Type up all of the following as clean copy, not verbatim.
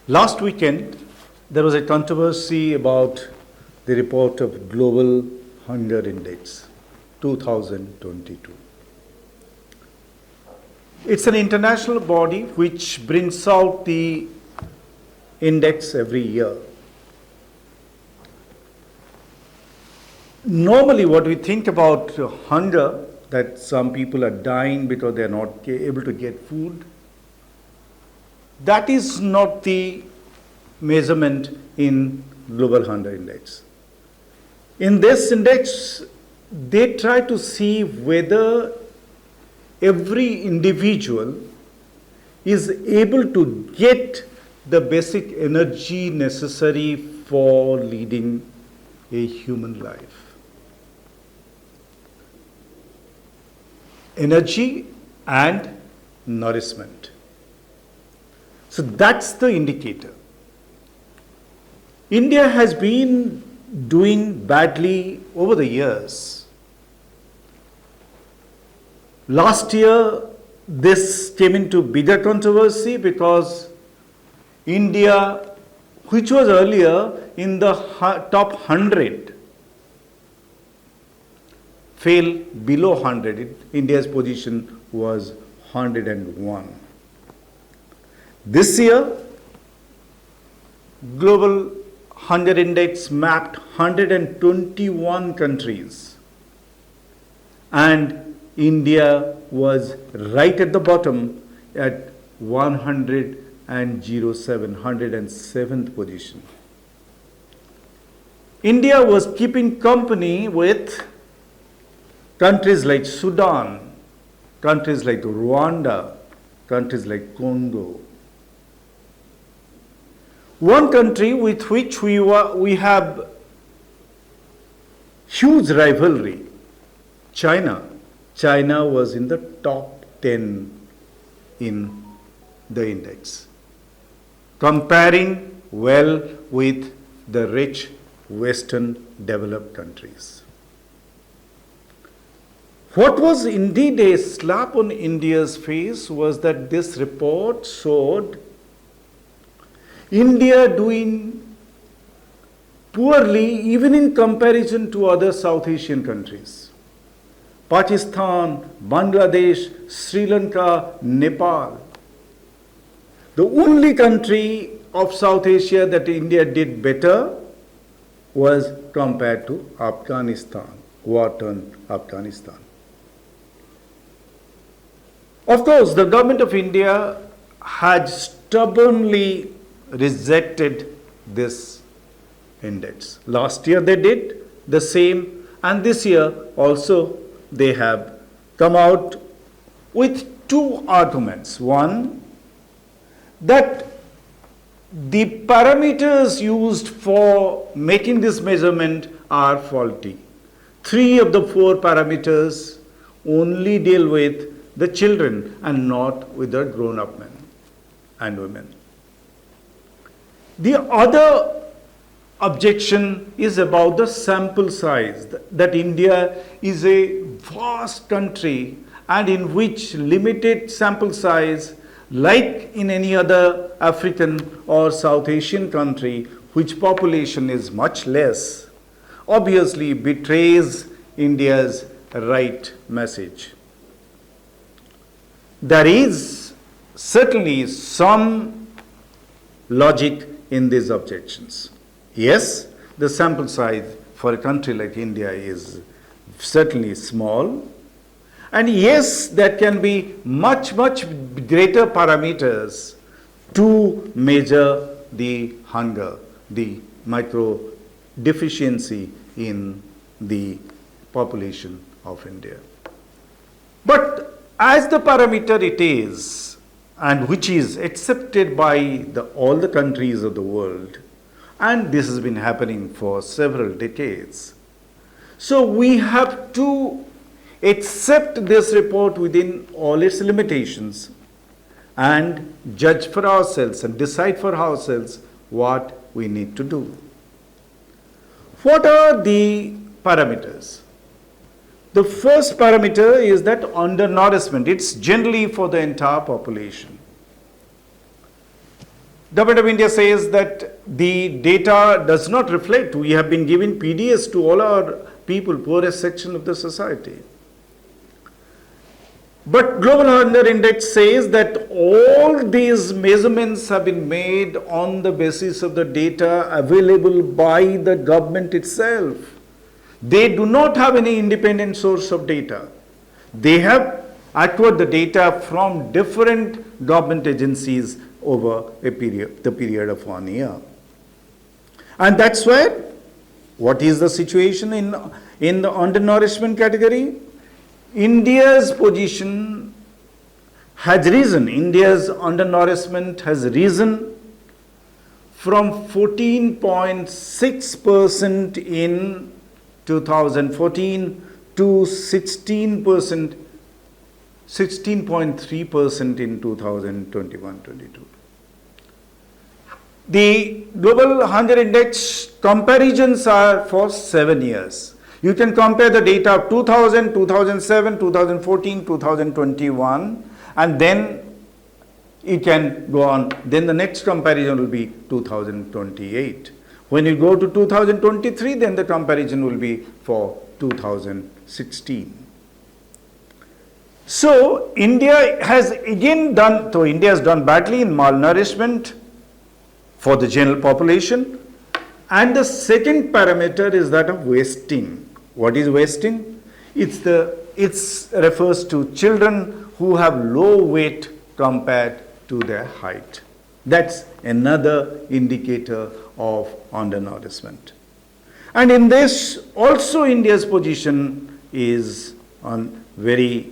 Last weekend, there was a controversy about the report of Global Hunger Index 2022. It's an international body which brings out the index every year. Normally, what we think about hunger, that some people are dying because they are not able to get food, that is not the measurement in Global Hunger Index. In this index, they try to see whether every individual is able to get the basic energy necessary for leading a human life. Energy and nourishment. So that's the indicator. India has been doing badly over the years. Last year, this came into bigger controversy because India, which was earlier in the top 100, fell below 100. India's position was 101. This year, Global Hunger Index mapped 121 countries, and India was right at the bottom at 107th position. India was keeping company with countries like Sudan, countries like Rwanda, countries like Congo. One country with which we have huge rivalry, China. China was in the top 10 in the index, comparing well with the rich Western developed countries. What was indeed a slap on India's face was that this report showed India doing poorly even in comparison to other South Asian countries. Pakistan, Bangladesh, Sri Lanka, Nepal. The only country of South Asia that India did better was compared to Afghanistan, war-torn Afghanistan. Of course, the government of India had stubbornly rejected this index. Last year they did the same, and this year also they have come out with two arguments. One, that the parameters used for making this measurement are faulty. 3 of the 4 parameters only deal with the children and not with the grown-up men and women. The other objection is about the sample size, that India is a vast country and in which limited sample size, like in any other African or South Asian country, which population is much less, obviously betrays India's right message. There is certainly some logic in these objections. Yes, the sample size for a country like India is certainly small. And yes, there can be much greater parameters to measure the hunger, the micro deficiency in the population of India. But as the parameter it is, and which is accepted by all the countries of the world, and this has been happening for several decades. So we have to accept this report within all its limitations and judge for ourselves and decide for ourselves what we need to do. What are the parameters? The first parameter is that undernourishment. It's generally for the entire population. Government of India says that the data does not reflect. We have been giving PDS to all our people, poorest section of the society. But Global Hunger Index says that all these measurements have been made on the basis of the data available by the government itself. They do not have any independent source of data. They have acquired the data from different government agencies over the period of 1 year. And that's where, what is the situation in the undernourishment category? India's position has risen. India's undernourishment has risen from 14.6% in 2014 to 16%, 16.3% in 2021-22. The Global Hunger Index comparisons are for 7 years. You can compare the data of 2000, 2007, 2014, 2021, and then it can go on. Then the next comparison will be 2028. When you go to 2023, then the comparison will be for 2016. So India has again done, so India has done badly in malnourishment for the general population. And the second parameter is that of wasting. What is wasting? It refers to children who have low weight compared to their height. That's another indicator of undernourishment. And in this also India's position is on very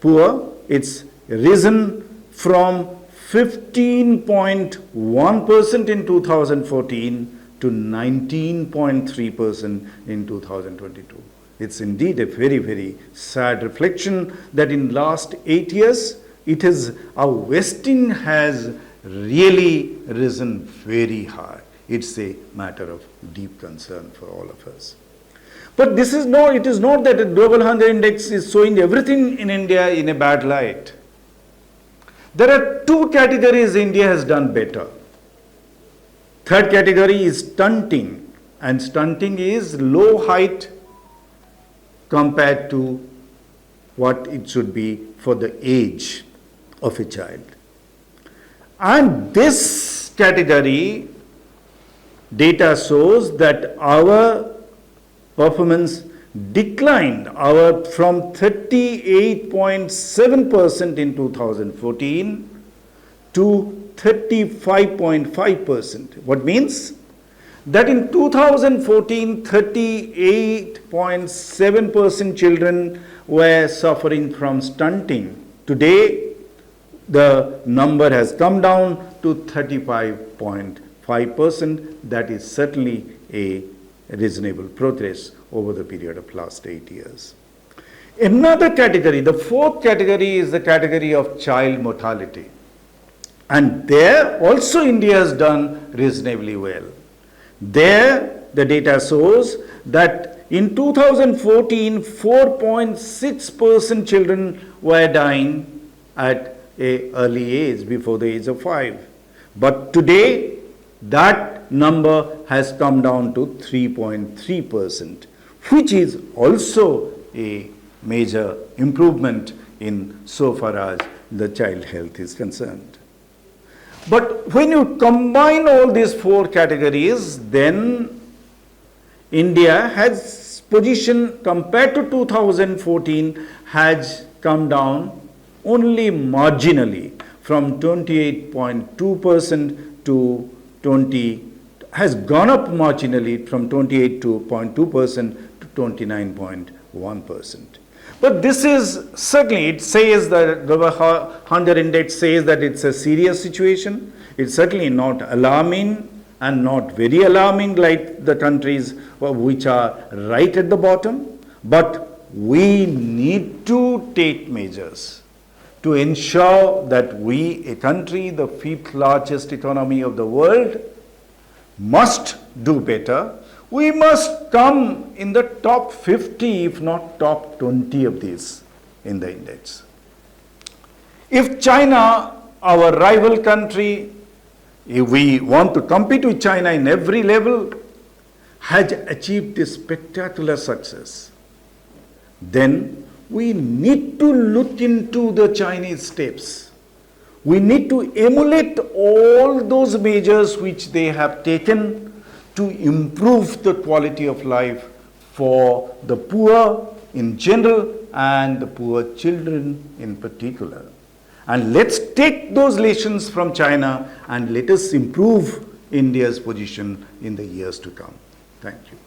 poor. It's risen from 15.1% in 2014 to 19.3% in 2022. It's indeed a very, very sad reflection that in last 8 years, our wasting has really risen very high. It's a matter of deep concern for all of us. But it is not that the Global Hunger Index is showing everything in India in a bad light. There are two categories India has done better. Third category is stunting, and stunting is low height compared to what it should be for the age of a child. And this category data shows that our performance declined from 38.7% in 2014 to 35.5%. What means? That in 2014, 38.7% children were suffering from stunting. Today, the number has come down to 35.5%. That is certainly a reasonable progress over the period of last 8 years. Another category, the fourth category, is the category of child mortality. And there also India has done reasonably well. There the data shows that in 2014, 4.6% children were dying at an early age, before the age of 5. But today that number has come down to 3.3%, which is also a major improvement in so far as the child health is concerned. But when you combine all these four categories, then India has position compared to 2014 has come down only marginally from 28.2% to has gone up marginally from 28.2% to 29.1%. But this is certainly, it says that Global Hunger Index says that it's a serious situation. It's certainly not alarming and not very alarming like the countries which are right at the bottom. But we need to take measures to ensure that we, a country, the fifth largest economy of the world, must do better. We must come in the top 50, if not top 20 of these in the index. If China, our rival country, if we want to compete with China in every level, has achieved this spectacular success, then we need to look into the Chinese steps. We need to emulate all those measures which they have taken to improve the quality of life for the poor in general and the poor children in particular. And let's take those lessons from China and let us improve India's position in the years to come. Thank you.